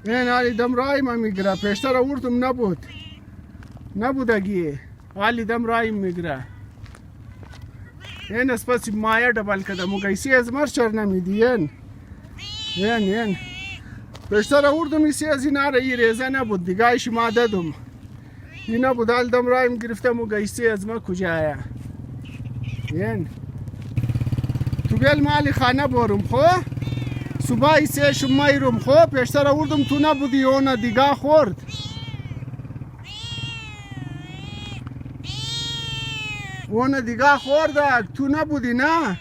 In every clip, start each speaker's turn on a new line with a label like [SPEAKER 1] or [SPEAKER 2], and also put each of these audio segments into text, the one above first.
[SPEAKER 1] این حالی دم رایم میگره. پیشتر آوردم نبود اگه حالی دم رایم میگره. این اسپاسی مایه دبل کده مگیسی از مرچر نمیدی. این پیشتر آوردم ایسی از این آره ای ریزه نبود دیگه ایش ما دادم. این نبود حال دم رایم گرفته مگیسی از ما کجایه. این تو بیل مالی خانه بارم خو صبح ایسی شما ایرم خو پیشتر آوردم تو نبودی اون دیگه خورد. اون دیگه خورده تو نبودی نه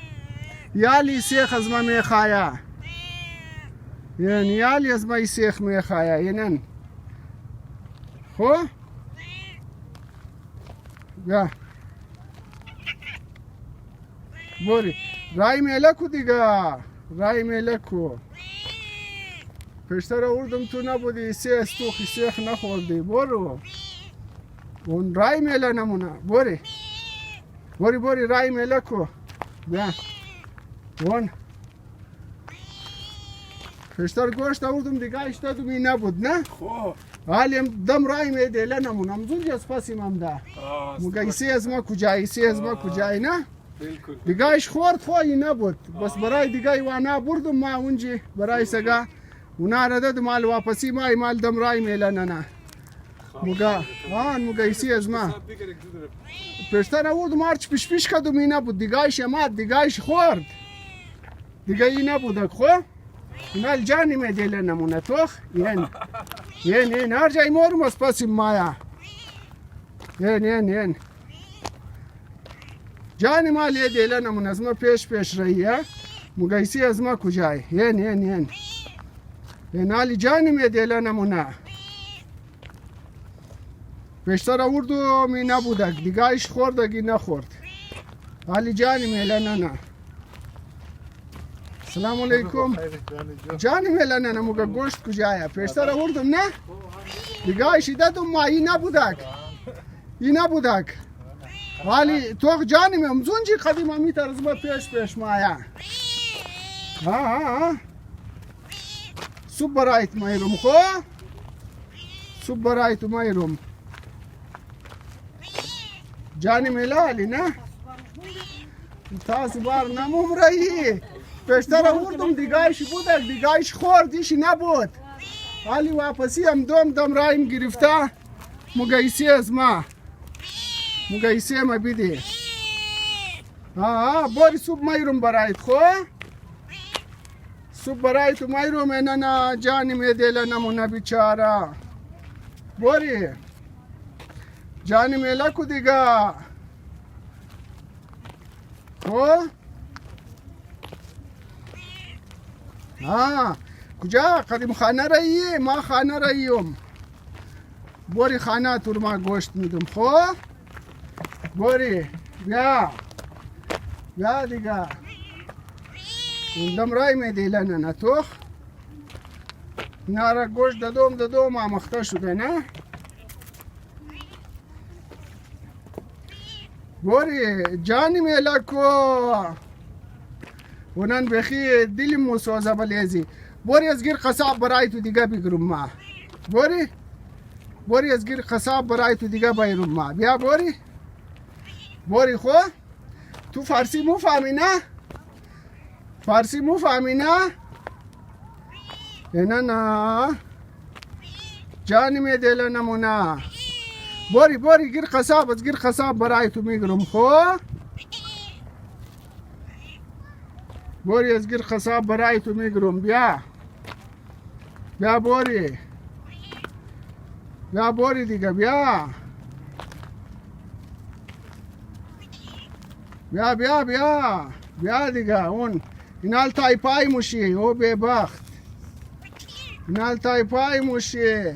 [SPEAKER 1] یالی سیخ از ما میخواه. یعنی یالی از ما سیخ میخواه. اینن خو بیا بوری رای میلکو دیگه رای میلکو پیشتر آوردم تو نبودی سیخ تو سیخ نخوردی. برو اون رای میله نمونه. بوری رای میلکو بیا اون پیشتر گوشت آوردم دیگه اشتادم این نبود نه حالی دم رای میده نمونه. همزون جز پاسیم هم ده مگیسی از ما کجایی نه دیگه اش خورد خواهی نبود. بس برای دیگه ایوانه بردم ما اونجی برای سگه اونا را داد مال واپسی مال دم رای میله نه مگیسی از ما پیشتر آوردم هرچ پیش کدوم این نبود دیگه ایش اماد دیگه ایش خورد دیگه این نبود خو اینا جانی میده نمونه توخ. این هر جای مورم از پاسیم مایا. این جانی مال یه دیله نمونه از ما پیش راییه مگیسی از ما کجای. این حالی جانی میده نمونه پیشتر آوردم این نبودک دیگه ایش خوردگی نخورد حالی جانی میله نه. سلام علیکم جانی میله نه مگه گوشت کجایه پیشتر آوردم نه دیگه ایشی دادم ما این نبودک حالی تو جانی میم زونجی قدیم همی ترز ما پیش مایا. صبح برایت مایرم خو صبح برایت مایرم جانی میله حالی نه تاسی بار نموم رایی پیشتر آوردم دیگه ایش بودک دیگه ایش خورد ایشی نبود حالی واپسی هم دم رایم گرفته مگیسی از ما بیدی. باری صبح مایرم برایت خو صبح برایت مایرم اینانا جانی میدیل نمونه بیچاره. باری جانی میله کو دیگه خو کجا قدیم خانه رایی ما خانه راییم. باری خانه تور ما گوشت میدم خو باری بیا دیگه دم رای میدیله نه توخ نارا گوشت دادم آمخته شده نه. باری جانی میلکو ونن بخی دلی موسوزه بلیزی. باری از گیر قصاب برای تو دیگه بگیرم ما. باری از گیر قصاب برای تو دیگه بگیرم ما. بیا باری خو تو فارسی مفهمی نه اینا نه جانی میدل نمونه. باری گیر قصاب برای تو میگیرم خو باری از گیر قصاب برای تو میگیرم. بیا باری دیگه بیا دیگه اون اینال تایپای موشی او ببخت اینال تایپای موشی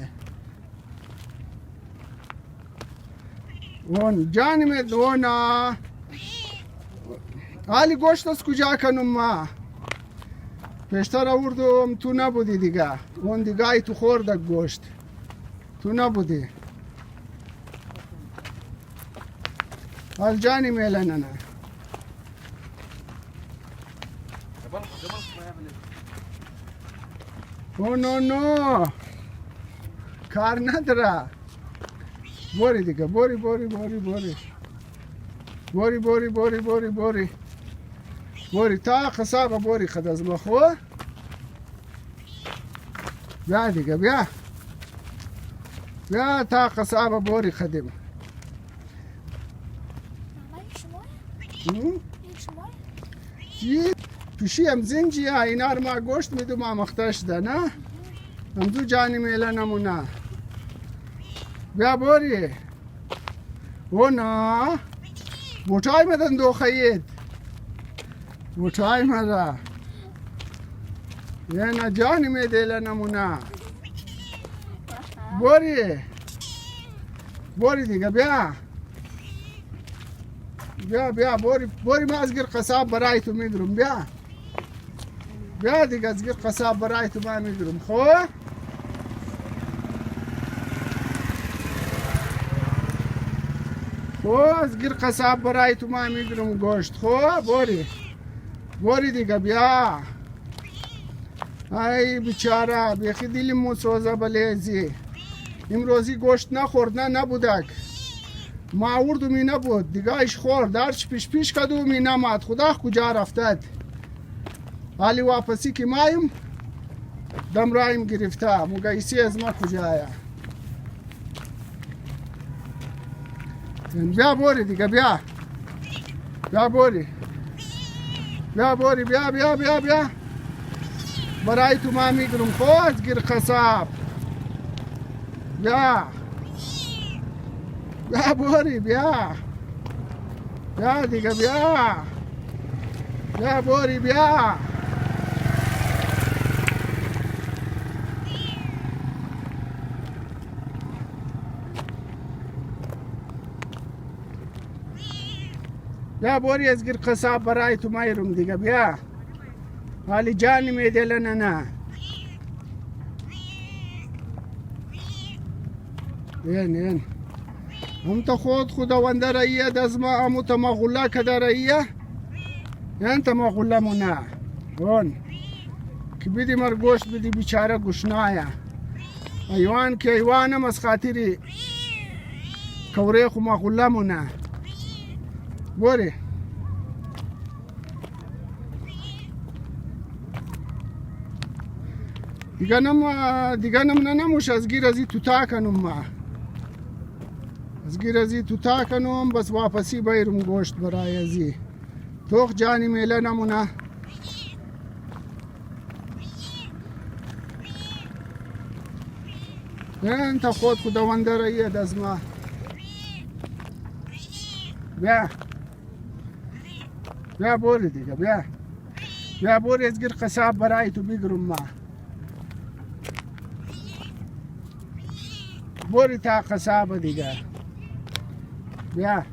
[SPEAKER 1] اون جانی میدونه حالی گوشت از کجا کنم ما پیشتر آوردم تو نبودی دیگه اون دیگه ای تو خورده گوشت تو نبودی حال جانی میلنه نه او نو کار نداره. بوری دیگه بوری بوری بوری بوری بوری بوری بوری بوری بوری بوری تا قصابه بوری خد از مخو. بیا دیگه بیا بیا تا قصابه بوری خدیم. پیشی هم زنجی ها اینا رو ما گوشت میدوم آمخته شده نه هم دو جانی میله نمونه. بیا بوری اونا بوتای مدن دو خیید بوتای مده یه نه جانی میده نمونه. بوری بوری دیگه بیا بیا بیا بوری بوری ما از گیر قصاب برای تو میگرم. بیا بیا دیگه از گیر قصاب برای تو ما میگرم. خو از گیر قصاب برای تو ما میگرم گوشت. بوری بوری دیگه بیا. ای بیچاره بیخی دیلم سوزه بلیزی امروزی گوشت نخورد نه نبودک ما آوردم این نبود دیگه ایش خورد درش پیش پیش کدوم این نماد خدا کجا رفتد. حالی واپسی که مایم دم رایم گرفته مگایسی از ما کجایه. بیا بوری دیگه بیا بیا بوری بیا بوری بیا بیا بیا بیا برای تو ما میگرم. از گیر قصاب بیا بیا بوری بیا بیا دیگه بیا بیا بوری بیا بیا بوری از گیر قصاب برای تو میرم دیگه بیا. حالی جانی میده لنه نه این هم تا خداونده رایه دز ما امو تا ما غله کده رایه این تا ما غله مونه اون که بیدی مر گوشت بیدی بیچاره گوشنایه ایوان که ایوانم از خاطری کوره خو ما غله مونه. بوری دیگه نم نموش از گیر ازی تو تا کنم ما از گیر ازی تو تا کنم بس واپسی بیرم گوشت برای ازی توخ جانی میله نمونه. این تا خداونده رایه دز ما بیا بیا بوری دیگه بیا بیا بوری از گیر قصاب برای تو بگرم ما. بوری تا قصاب دیگه بیا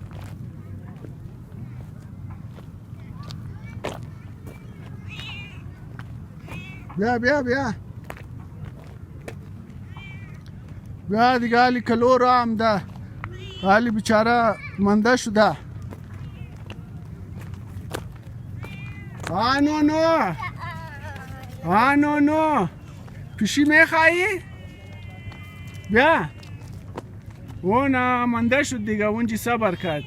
[SPEAKER 1] بیا بیا بیا بیا دیگه. حالی کلو را هم ده حالی بیچاره منده شده. نو پیشی میخوایی؟ بیا اونا منده شد دیگه اونجی صبر کرد.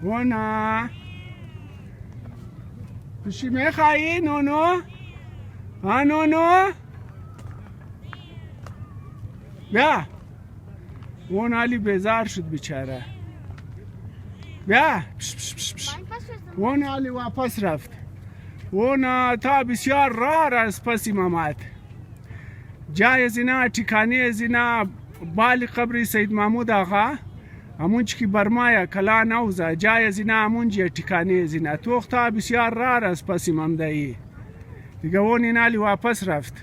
[SPEAKER 1] اونا پیشی میخوایی؟ نونو نونو بیا. اون حالی بیزار شد بیچاره. بیا اون حالی واپس رفت. اون تا بسیار راه از پسی مامد جای از اینا ٹھکانی از اینا بالی قبری سید محمود آقا همونچ که برمایه کلا نوزه جای از اینا همونجی ٹھکانی از اینا توخ تا بسیار راه از پسی ممدهی دیگه. اون این حالی واپس رفت.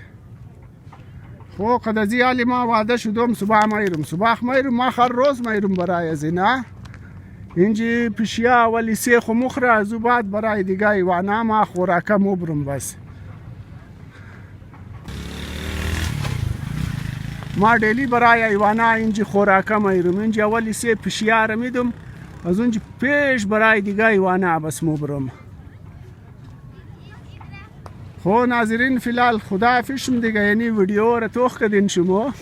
[SPEAKER 1] خو قدازی حالی ما وعده شدم صبح میرم ما هر روز میرم برای از اینا اینجی پیشیا ولی سیخ و مخره ازو بعد برای دیگه ایوانا ما خوراکه مبرم بس. ما دیلی برای ایوانا اینجی خوراکه میرم اینجی ولی سی پیشیا رو میدم از اونجی پیش برای دیگه ایوانا بس مبرم. خو ناظرین فیلال خدا فیشم دیگه یعنی ویدیو رو توخ کدین شما